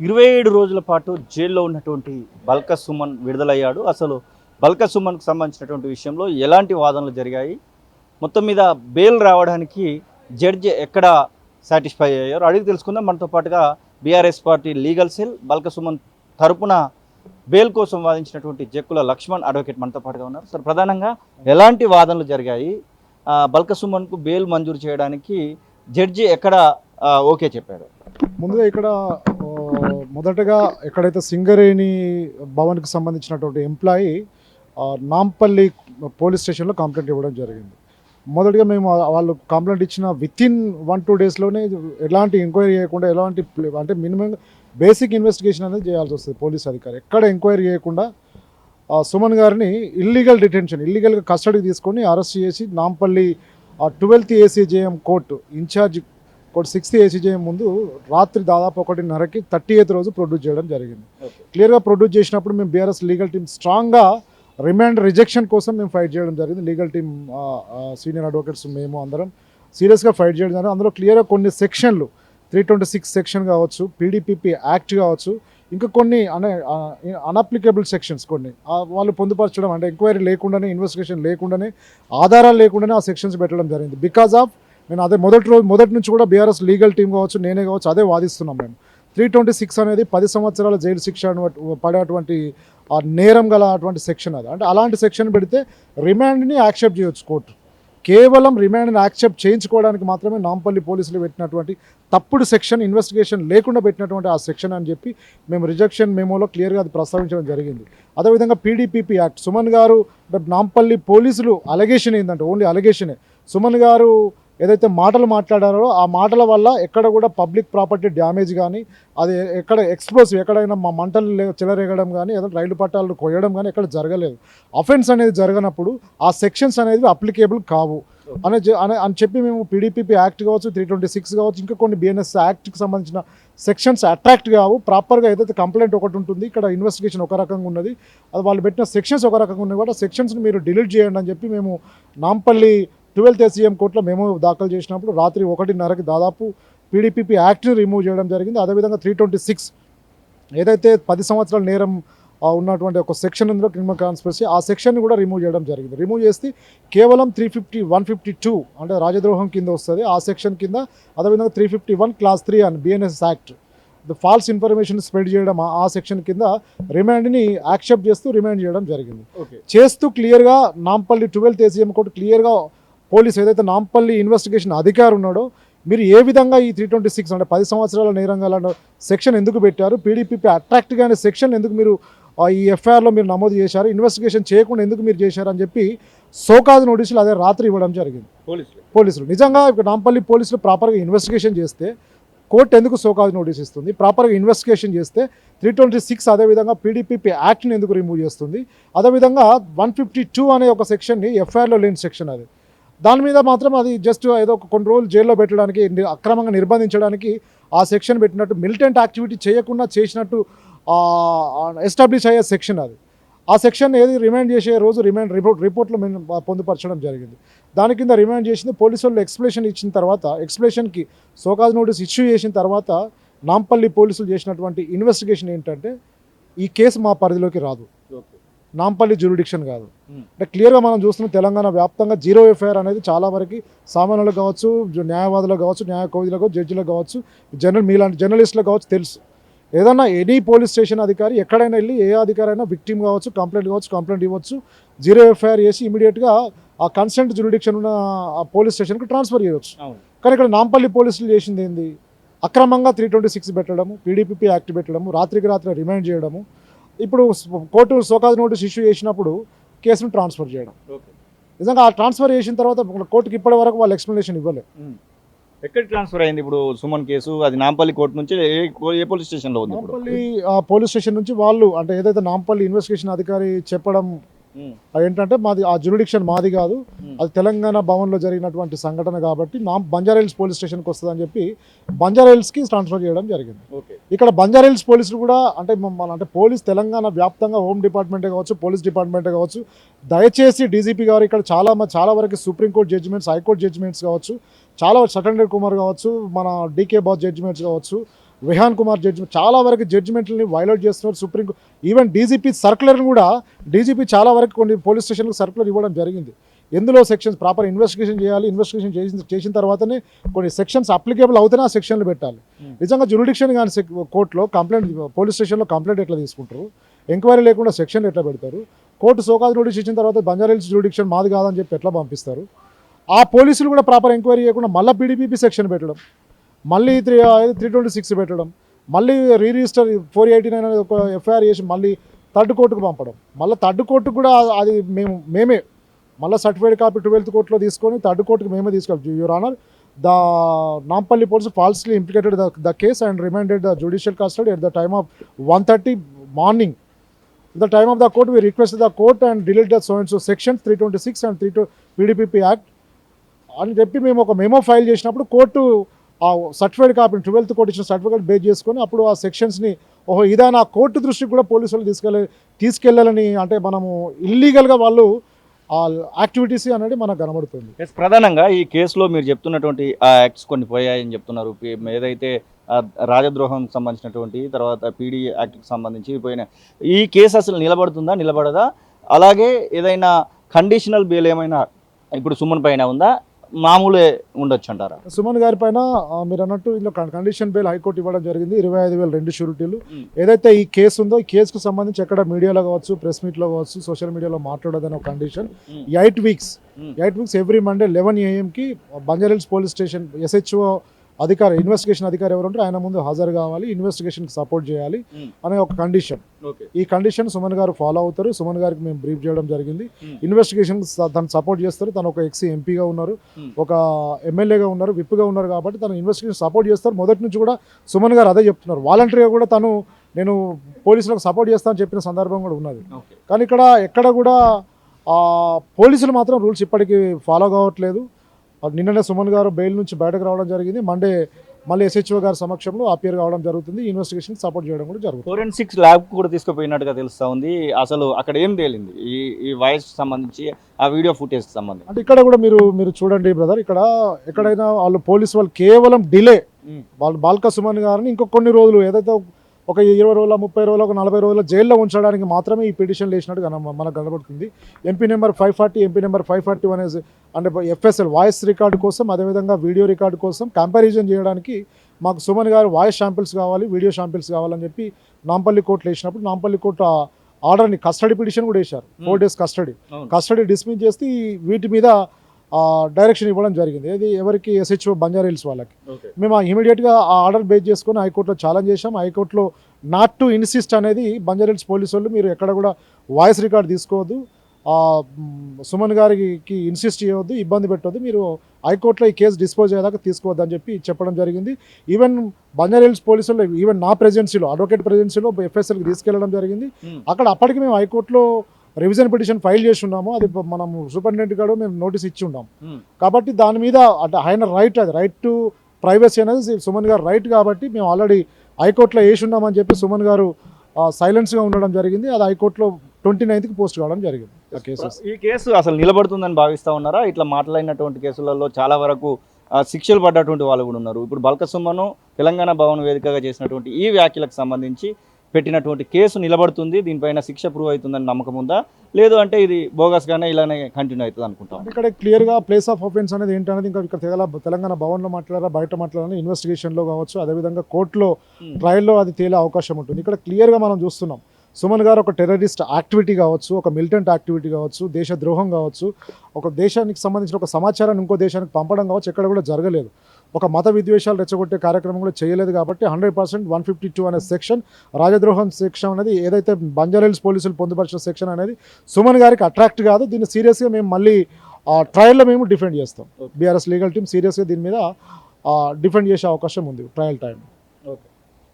27 రోజుల పాటు జైల్లో ఉన్నటువంటి బల్క సుమన్ విడుదలయ్యాడు. అసలు బల్క సుమన్కు సంబంధించినటువంటి విషయంలో ఎలాంటి వాదనలు జరిగాయి, మొత్తం మీద బెయిల్ రావడానికి జడ్జి ఎక్కడ సాటిస్ఫై అయ్యారో అడిగి తెలుసుకుందాం. మనతో పాటుగా BRS party legal cell Balka Suman తరపున బెయిల్ కోసం వాదించినటువంటి జక్కుల లక్ష్మణ్ అడ్వకేట్ మనతో పాటుగా ఉన్నారు. సార్, ప్రధానంగా ఎలాంటి వాదనలు జరిగాయి, బల్క సుమన్కు బెయిల్ మంజూరు చేయడానికి జడ్జి ఎక్కడ ఓకే చెప్పారు? ముందుగా ఇక్కడ మొదటగా ఎక్కడైతే సింగరేణి భవన్కి సంబంధించినటువంటి ఎంప్లాయీ నాంపల్లి పోలీస్ స్టేషన్లో కంప్లైంట్ ఇవ్వడం జరిగింది. మొదటిగా మేము వాళ్ళు కంప్లైంట్ ఇచ్చిన వితిన్ 1-2 డేస్లోనే ఎలాంటి ఎంక్వైరీ చేయకుండా అంటే మినిమం బేసిక్ ఇన్వెస్టిగేషన్ అనేది చేయాల్సి వస్తుంది. పోలీస్ అధికారి ఎక్కడ ఎంక్వైరీ చేయకుండా సుమన్ గారిని ఇల్లీగల్గా కస్టడీకి తీసుకొని అరెస్ట్ చేసి Nampally 12th ACJM court incharge court 6th ACJM ముందు రాత్రి దాదాపు 1:30కి 38th రోజు ప్రొడ్యూస్ చేయడం జరిగింది. క్లియర్గా ప్రొడ్యూస్ చేసినప్పుడు మేము బీఆర్ఎస్ లీగల్ టీమ్ స్ట్రాంగ్గా రిమాండ్ రిజెక్షన్ కోసం మేము ఫైట్ చేయడం జరిగింది. లీగల్ టీమ్ సీనియర్ అడ్వకేట్స్ మేము అందరం సీరియస్గా ఫైట్ చేయడం జరిగింది. అందులో క్లియర్గా కొన్ని సెక్షన్లు 326 సెక్షన్ కావచ్చు, PDPP యాక్ట్ కావచ్చు, ఇంకా కొన్ని అన్అప్లికేబుల్ సెక్షన్స్ కొన్ని వాళ్ళు పొందుపరచడం, అంటే ఎంక్వైరీ లేకుండానే, ఇన్వెస్టిగేషన్ లేకుండానే, ఆధారాలు లేకుండానే ఆ సెక్షన్స్ పెట్టడం జరిగింది. బికాజ్ ఆఫ్ నేను అదే మొదటి నుంచి కూడా బీఆర్ఎస్ లీగల్ టీమ్ కావచ్చు, నేనే కావచ్చు, అదే వాదిస్తున్నాం. మేము 326 అనేది 10 సంవత్సరాల జైలు శిక్ష పడేటువంటి ఆ నేరం గల అటువంటి సెక్షన్ అది. అంటే అలాంటి సెక్షన్ పెడితే రిమాండ్ని యాక్సెప్ట్ చేయొచ్చు కోర్టు. కేవలం రిమాండ్ని యాక్సెప్ట్ చేయించుకోవడానికి మాత్రమే నాంపల్లి పోలీసులు పెట్టినటువంటి తప్పుడు సెక్షన్, ఇన్వెస్టిగేషన్ లేకుండా పెట్టినటువంటి ఆ సెక్షన్ అని చెప్పి మేము రిజెక్షన్ మెమోలో క్లియర్గా అది ప్రస్తావించడం జరిగింది. అదేవిధంగా PDPP యాక్ట్ సుమన్ గారు నాంపల్లి పోలీసులు అలిగేషన్ ఏంటంటే ఓన్లీ అలిగేషనే, సుమన్ గారు ఏదైతే మాటలు మాట్లాడారో ఆ మాటల వల్ల ఎక్కడ కూడా పబ్లిక్ ప్రాపర్టీ డ్యామేజ్ కానీ, అది ఎక్కడ ఎక్స్ప్లోసివ్ ఎక్కడైనా మా మంటలు చెలరేగడం కానీ, ఏదైనా రైలు పట్టాలను కొయ్యడం కానీ ఎక్కడ జరగలేదు. అఫెన్స్ అనేది జరగనప్పుడు ఆ సెక్షన్స్ అనేది అప్లికేబుల్ కావు అని చెప్పి మేము PDPP యాక్ట్ కావచ్చు, 326 కావచ్చు, ఇంకా కొన్ని BNS యాక్ట్కి సంబంధించిన సెక్షన్స్ అట్రాక్ట్ కావు. ప్రాపర్గా ఏదైతే కంప్లైంట్ ఒకటి ఉంటుంది, ఇక్కడ ఇన్వెస్టిగేషన్ ఒక రకంగా ఉన్నది, అది వాళ్ళు పెట్టిన సెక్షన్స్ ఒక రకంగా ఉన్నాయి కూడా, సెక్షన్స్ని మీరు డిలీట్ చేయండి అని చెప్పి మేము నాంపల్లి 12th ACJM కోర్టులో మేము దాఖలు చేసినప్పుడు రాత్రి 1:30కి దాదాపు PDPP యాక్ట్ని రిమూవ్ చేయడం జరిగింది. అదేవిధంగా 326 ఏదైతే 10 సంవత్సరాల నేరం ఉన్నటువంటి ఒక సెక్షన్ ఉందో క్రిమినల్ కాన్స్పిరసీ, ఆ సెక్షన్ని కూడా రిమూవ్ చేయడం జరిగింది. రిమూవ్ చేసి కేవలం 152 అంటే రాజద్రోహం కింద వస్తుంది ఆ సెక్షన్ కింద. అదేవిధంగా 351 Clause 3 అని BNS act false information spread చేయడం ఆ సెక్షన్ కింద రిమాండ్ని యాక్సెప్ట్ చేస్తూ రిమాండ్ చేయడం జరిగింది. చేస్తూ క్లియర్గా నాంపల్లి 12th ACJM కోర్టు క్లియర్గా పోలీసు ఏదైతే నాంపల్లి ఇన్వెస్టిగేషన్ అధికారి ఉన్నాడో, మీరు ఏ విధంగా ఈ 326 అంటే 10 సంవత్సరాల నేరంగా సెక్షన్ ఎందుకు పెట్టారు, PDPP అట్రాక్ట్గా అనే సెక్షన్ ఎందుకు మీరు ఈ FIRలో మీరు నమోదు చేశారు, ఇన్వెస్టిగేషన్ చేయకుండా ఎందుకు మీరు చేశారు అని చెప్పి సోకాజ్ నోటీసులు అదే రాత్రి ఇవ్వడం జరిగింది పోలీసులు. నిజంగా ఇప్పుడు నాంపల్లి పోలీసులు ప్రాపర్గా ఇన్వెస్టిగేషన్ చేస్తే కోర్టు ఎందుకు సోకాజ్ నోటీస్ ఇస్తుంది? ప్రాపర్గా ఇన్వెస్టిగేషన్ చేస్తే 326 అదేవిధంగా PDPP యాక్ట్ని ఎందుకు రిమూవ్ చేస్తుంది? అదేవిధంగా 152 అనే ఒక సెక్షన్ని FIRలో లేని సెక్షన్ అది. దాని మీద మాత్రం అది జస్ట్ ఏదో కొన్ని రోజులు జైల్లో పెట్టడానికి, అక్రమంగా నిర్బంధించడానికి ఆ సెక్షన్ పెట్టినట్టు, మిలిటెంట్ యాక్టివిటీ చేయకుండా చేసినట్టు ఎస్టాబ్లిష్ అయ్యే సెక్షన్ అది. ఆ సెక్షన్ ఏది రిమాండ్ చేసే రోజు రిమాండ్ రిపోర్ట్లో మేము పొందుపరచడం జరిగింది. దాని కింద రిమాండ్ చేసింది పోలీసు వాళ్ళు. ఎక్స్ప్లెనేషన్ ఇచ్చిన తర్వాత, ఎక్స్ప్లెనేషన్కి సోకాజ్ నోటీస్ ఇష్యూ చేసిన తర్వాత నాంపల్లి పోలీసులు చేసినటువంటి ఇన్వెస్టిగేషన్ ఏంటంటే, ఈ కేసు మా పరిధిలోకి రాదు, నాంపల్లి జ్యూరిడిక్షన్ కాదు. అంటే క్లియర్గా మనం చూస్తున్నాం తెలంగాణ వ్యాప్తంగా జీరో FIR అనేది చాలా వరకు సామాన్యులకు కావచ్చు, న్యాయవాదులకు కావచ్చు, న్యాయ కోవిదులకు, జడ్జిలకు కావచ్చు, మీలాంటి జర్నలిస్టులకు కావచ్చు తెలుసు. ఏదన్నా ఎనీ పోలీస్ స్టేషన్ అధికారి ఎక్కడైనా వెళ్ళి ఏ అధికారి అయినా విక్టిమ్ కావచ్చు, కంప్లైంట్ ఇవ్వచ్చు, జీరో FIR చేసి ఇమీడియట్గా ఆ కన్సెంట్ జ్యూరిడిక్షన్ ఉన్న పోలీస్ స్టేషన్కి ట్రాన్స్ఫర్ చేయవచ్చు. కానీ ఇక్కడ నాంపల్లి పోలీసులు చేసింది ఏంది? అక్రమంగా 326 పెట్టడము, PDPP యాక్ట్ పెట్టడము, రాత్రికి రాత్రి రిమాండ్ చేయడము, ఇప్పుడు కోర్టు సోకాజ్ నోటీస్ ఇష్యూ చేసినప్పుడు కేసును ట్రాన్స్ఫర్ చేయడం. నిజంగా ఆ ట్రాన్స్ఫర్ చేసిన తర్వాత కోర్టుకి ఇప్పటి వరకు వాళ్ళు ఎక్స్ప్లెనేషన్ ఇవ్వలేదు. ఎక్కడ ట్రాన్స్ఫర్ అయింది ఇప్పుడు సుమన్ కేసు? అది నాంపల్లి కోర్టు నుంచి ఏ పోలీస్ స్టేషన్లో ఉంది? నాంపల్లి పోలీస్ స్టేషన్ నుంచి వాళ్ళు, అంటే ఏదైతే నాంపల్లి ఇన్వెస్టిగేషన్ అధికారి చెప్పడం ఏంటంటే, మాది ఆ జ్యూరిడిక్షన్ మాది కాదు, అది తెలంగాణ భవన్లో జరిగినటువంటి సంఘటన కాబట్టి బంజారాహిల్స్ పోలీస్ స్టేషన్కి వస్తుందని చెప్పి బంజారాహిల్స్కి ట్రాన్స్ఫర్ చేయడం జరిగింది. ఇక్కడ బంజారాహిల్స్ పోలీసులు కూడా అంటే పోలీస్ తెలంగాణ వ్యాప్తంగా హోమ్ డిపార్ట్మెంటే కావచ్చు, పోలీస్ డిపార్ట్మెంటే కావచ్చు, దయచేసి DGP గారు ఇక్కడ చాలా వరకు సుప్రీంకోర్టు జడ్జిమెంట్స్, హైకోర్టు జడ్జిమెంట్స్ కావచ్చు, చాలా సటెండర్ కుమార్ కావచ్చు, మన DK బాస్ జడ్జిమెంట్స్ కావచ్చు, విహాన్ కుమార్ జడ్జిమెంట్ చాలా వరకు జడ్జిమెంట్లని వైలేట్ చేస్తున్నారు సుప్రీం ఈవెన్ డీజీపీ సర్క్యులర్ని కూడా డీజీపీ చాలా వరకు కొన్ని పోలీస్ స్టేషన్లకు సర్క్యులర్ ఇవ్వడం జరిగింది. ఎందులో సెక్షన్స్ ప్రాపర్ ఇన్వెస్టిగేషన్ చేయాలి, ఇన్వెస్టిగేషన్ చేసిన తర్వాతనే కొన్ని సెక్షన్స్ అప్లికేబుల్ అవుతేనే ఆ సెక్షన్లు పెట్టాలి. నిజంగా జ్యూరిడిక్షన్ కానీ కోర్టులో కంప్లైంట్ పోలీస్ స్టేషన్లో కంప్లైంట్ ఎట్లా తీసుకుంటారు, ఎంక్వైరీ లేకుండా సెక్షన్ ఎట్లా పెడతారు, కోర్టు సోకాజ్ నోటీస్ ఇచ్చిన తర్వాత బంజారాహిల్స్ జ్యూరిడిక్షన్ మాది కాదని చెప్పి ఎట్లా పంపిస్తారు, ఆ పోలీసులు కూడా ప్రాపర్ ఎంక్వైరీ చేయకుండా మళ్ళీ పీడీపీపీ సెక్షన్ పెట్టడం, మళ్ళీ 326 పెట్టడం, మళ్ళీ రిజిస్టర్ 489 అనేది ఒక ఎఫ్ఐఆర్ చేసి మళ్ళీ థర్డ్ కోర్టుకు పంపడం, మళ్ళీ థర్డ్ కోర్టుకు కూడా అది మేమే మళ్ళీ సర్టిఫైడ్ కాపీ 12th కోర్టులో తీసుకొని థర్డ్ కోర్టుకు మేమే తీసుకెళ్ళి your honour the Nampally police falsely implicated the case and reminded the judicial custody at the time of 1:30 morning. The time of the court, we requested the court and delete the so-and-so sections 326 and 32 PDPP Act అని చెప్పి మేము ఒక memo file చేసినప్పుడు court ఆ certified copy 12th court ఇచ్చిన certificate base చేసుకొని అప్పుడు ఆ సెక్షన్స్ని ఓహో ఇదా నా కోర్టు దృష్టికి కూడా పోలీసు వాళ్ళు తీసుకెళ్ళాలని అంటే మనము ఇల్లీగల్గా వాళ్ళు ఆ యాక్టివిటీస్ అనేది మనకు కనబడుతుంది. ప్రధానంగా ఈ కేసులో మీరు చెప్తున్నటువంటి ఆ యాక్ట్స్ కొన్ని పోయాయని చెప్తున్నారు. ఏదైతే రాజద్రోహం సంబంధించినటువంటి తర్వాత పీడీ యాక్ట్కి సంబంధించి పోయిన ఈ కేసు అసలు నిలబడదా? అలాగే ఏదైనా కండిషనల్ బెయిల్ ఏమైనా ఇప్పుడు సుమన్ పైన ఉందా, మామూలే ఉండొచ్చు అంటారా? సుమన్ గారి పైన మీరు అన్నట్టు ఇందులో కండిషన్ బెయిల్ హైకోర్టు ఇవ్వడం జరిగింది. 25,000 2 షూరిటీలు. ఏదైతే ఈ కేసు ఉందో ఈ కేసుకు సంబంధించి ఎక్కడ మీడియాలో కావచ్చు, ప్రెస్ మీట్లో కావచ్చు, సోషల్ మీడియాలో మాట్లాడదని ఒక condition. 8 weeks every Monday 11 AM Banjara Hills police station SHO అధికారి ఇన్వెస్టిగేషన్ అధికారి ఎవరు ఉంటారో ఆయన ముందు హాజరు కావాలి, ఇన్వెస్టిగేషన్కి సపోర్ట్ చేయాలి అనే ఒక కండిషన్. ఈ కండిషన్ సుమన్ గారు ఫాలో అవుతారు. సుమన్ గారికి మేము బ్రీఫ్ చేయడం జరిగింది. ఇన్వెస్టిగేషన్ తను సపోర్ట్ చేస్తారు. తను ఒక ఎంపీగా ఉన్నారు, ఒక ఎమ్మెల్యేగా ఉన్నారు, విప్గా ఉన్నారు కాబట్టి తను ఇన్వెస్టిగేషన్ సపోర్ట్ చేస్తారు. మొదటి నుంచి కూడా సుమన్ గారు అదే చెప్తున్నారు. వాలంటరీగా కూడా తను నేను పోలీసులకు సపోర్ట్ చేస్తానని చెప్పిన సందర్భం కూడా ఉన్నది. కానీ ఎక్కడ కూడా పోలీసులు మాత్రం రూల్స్ ఇప్పటికీ ఫాలో కావట్లేదు. నిన్ననే సుమన్ గారు బెయిల్ నుంచి బయటకు రావడం జరిగింది. మండే మళ్ళీ SHO గారి సమక్షంలో అపియర్ కావడం జరుగుతుంది. ఇన్వెస్టిగేషన్ సపోర్ట్ చేయడం కూడా జరుగుతుంది. ఫోరెన్సిక్స్ ల్యాబ్ కూడా తీసుకుపోయినట్టుగా తెలుస్తూ ఉంది. అసలు అక్కడ ఏం తేలింది ఈ వాయిస్ సంబంధించి, ఆ వీడియో ఫుటేజ్ సంబంధించి? అంటే ఇక్కడ కూడా మీరు చూడండి బ్రదర్, ఎక్కడైనా వాళ్ళు పోలీసు వాళ్ళు కేవలం డిలే వాళ్ళు బాల్క సుమన్ గారిని ఇంకొక కొన్ని రోజులు ఏదైతే ఒక 20 రోజుల 30 రోజుల ఒక 40 రోజుల జైల్లో ఉంచడానికి మాత్రమే ఈ పిటిషన్ వేసినట్టు మనకు కనబడుతుంది. MP నెంబర్ 540 MP నెంబర్ 541 అనేసి అంటే FSL వాయిస్ రికార్డు కోసం, అదేవిధంగా వీడియో రికార్డు కోసం కంపారిజన్ చేయడానికి మాకు సుమన్ గారు వాయిస్ శాంపిల్స్ కావాలి, వీడియో శాంపిల్స్ కావాలని చెప్పి నాంపల్లి కోర్టులో వేసినప్పుడు నాంపల్లి కోర్టు ఆర్డర్ని కస్టడీ పిటిషన్ కూడా వేశారు. 4 days కస్టడీ డిస్మిస్ చేసి వీటి మీద డైరెక్షన్ ఇవ్వడం జరిగింది. ఇది ఎవరికి SHO బంజారాహిల్స్ వాళ్ళకి. మేము ఇమీడియట్గా ఆ ఆర్డర్ బేస్ చేసుకొని హైకోర్టులో ఛాలెంజ్ చేసాం. హైకోర్టులో నాట్ టు ఇన్సిస్ట్ అనేది బంజారాహిల్స్ పోలీసు వాళ్ళు మీరు ఎక్కడ కూడా వాయిస్ రికార్డ్ తీసుకోవద్దు, సుమన్ గారికి ఇన్సిస్ట్ చేయవద్దు, ఇబ్బంది పెట్టవద్దు, మీరు హైకోర్టులో ఈ కేసు డిస్పోజ్ అయ్యేదాకా తీసుకోవద్దు అని చెప్పి చెప్పడం జరిగింది. ఈవెన్ బంజారాహిల్స్ పోలీసులు ఈవెన్ నా ప్రెజెన్సీలో అడ్వకేట్ ప్రెజెన్సీలో FSLకి తీసుకెళ్లడం జరిగింది. అప్పటికి మేము హైకోర్టులో రివిజన్ పిటిషన్ ఫైల్ చేసి ఉన్నాము. అది మనము సూపరింటెండెంట్ గారు మేము నోటీస్ ఇచ్చి ఉన్నాం. కాబట్టి దాని మీద అంటే ఆయన రైట్ టు ప్రైవసీ అనేది సుమన్ గారు రైట్ కాబట్టి మేము ఆల్రెడీ హైకోర్టులో వేసి ఉన్నామని చెప్పి సుమన్ గారు సైలెన్స్గా ఉండడం జరిగింది. అది హైకోర్టులో 29th పోస్ట్ కావడం జరిగింది. ఈ కేసు అసలు నిలబడుతుందని భావిస్తూ ఉన్నారా? ఇట్లా మాట్లాడినటువంటి కేసులలో చాలా వరకు శిక్షలు పడ్డటువంటి వాళ్ళు కూడా ఉన్నారు. ఇప్పుడు బల్క సుమన్ తెలంగాణ భవన్ వేదికగా చేసినటువంటి ఈ వ్యాఖ్యలకు సంబంధించి పెట్టినటువంటి కేసు నిలబడుతుంది, దీనిపైన శిక్ష ప్రూవ్ అవుతుందని నమ్మకం ఉందా? లేదు అంటే ఇది బోగస్గానే ఇలానే కంటిన్యూ అవుతుంది అనుకుంటాం? ఇక్కడ క్లియర్గా ప్లేస్ ఆఫ్ ఆఫెన్స్ అనేది ఏంటనేది ఇంకా ఇక్కడ తెలంగాణ భవన్లో మాట్లాడారా, బయట మాట్లాడారా, ఇన్వెస్టిగేషన్లో కావచ్చు, అదేవిధంగా కోర్టులో ట్రయల్లో అది తేలే అవకాశం ఉంటుంది. ఇక్కడ క్లియర్గా మనం చూస్తున్నాం సుమన్ గారు ఒక టెర్రరిస్ట్ యాక్టివిటీ కావచ్చు, ఒక మిలిటెంట్ యాక్టివిటీ కావచ్చు, దేశద్రోహం కావచ్చు, ఒక దేశానికి సంబంధించిన ఒక సమాచారాన్ని ఇంకో దేశానికి పంపడం కావచ్చు, ఎక్కడ కూడా జరగలేదు. ఒక మత విద్వేషాలు రెచ్చగొట్టే కార్యక్రమం కూడా చేయలేదు. కాబట్టి 100% 152 అనే సెక్షన్ రాజద్రోహం సెక్షన్ అనేది ఏదైతే బంజారాహిల్స్ పోలీసులు పొందుపరిచిన సెక్షన్ అనేది సుమన్ గారికి అట్రాక్ట్ కాదు. దీన్ని సీరియస్గా మేము మళ్ళీ ట్రయల్లో మేము డిఫెండ్ చేస్తాం. BRS లీగల్ టీమ్ సీరియస్గా దీని మీద డిఫెండ్ చేసే అవకాశం ఉంది ట్రయల్ టైం.